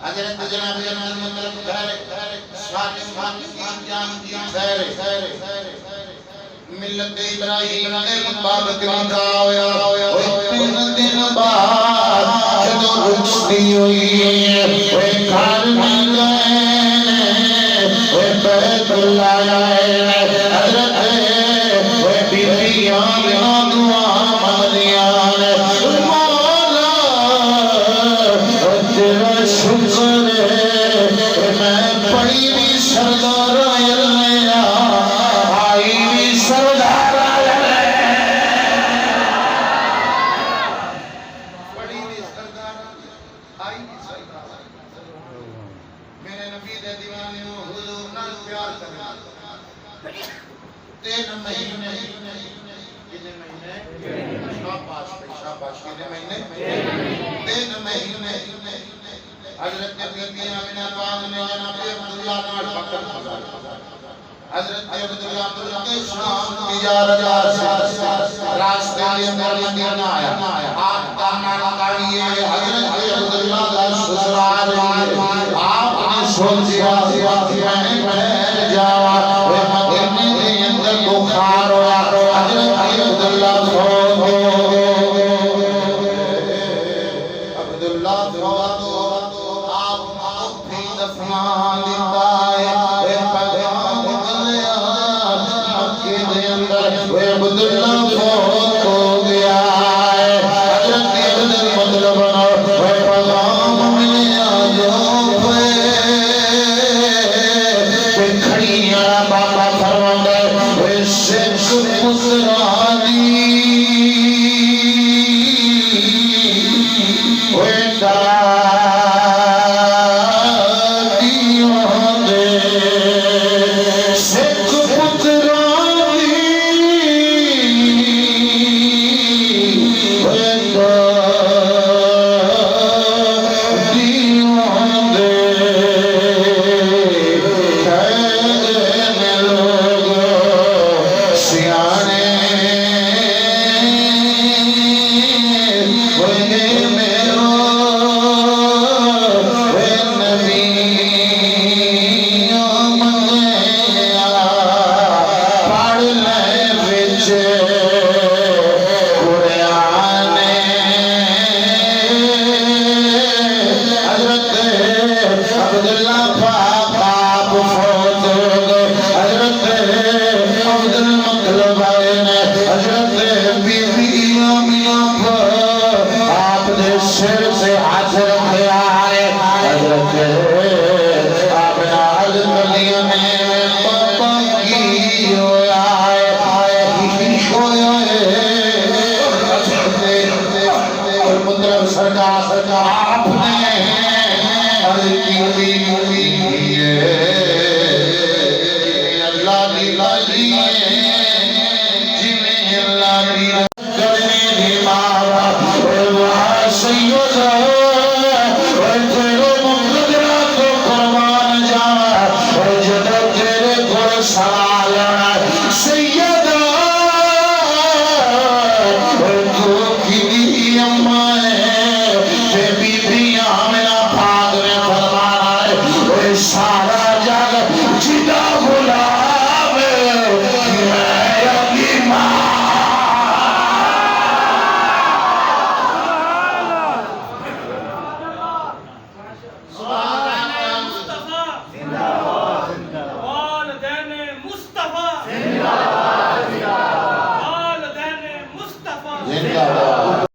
हजरत जनाब मतलब खैर जान दी खैर मिल्लत इब्राहिम के मुताबिक निकाह होया 3 दिन बाद जदों रुखसती हुई ओए घर में गए ओए बैतुल्लाह आए हजरत ओए बीबियां दुआ मंगदियां मौला तेरा शुक्र मैं पढ़ी भी सरदार अल्लाह आई भी सरदार पढ़ी भी सरदार आई भी सरदार मेरे नबी दे दीवाने हो हुजूर नाल प्यार करना 3 महीने कितने महीने शाबाश कितने महीने 3 महीने हजरत बीबी आमिना पाक ने जनाब अब्दुल्लाह नाल पकड़ गुजारा हजरत अब्दुल्लाह के शाम तिजारत रास्ते के अंदर मदीना आया आप दामन काढ़िए हजरत अब्दुल्लाह का ससुराल आपने सोचा मैं ठहर जावा मदीने के अंदर बुखार होया हजरत अब्दुल्लाह बाबा फरमांदा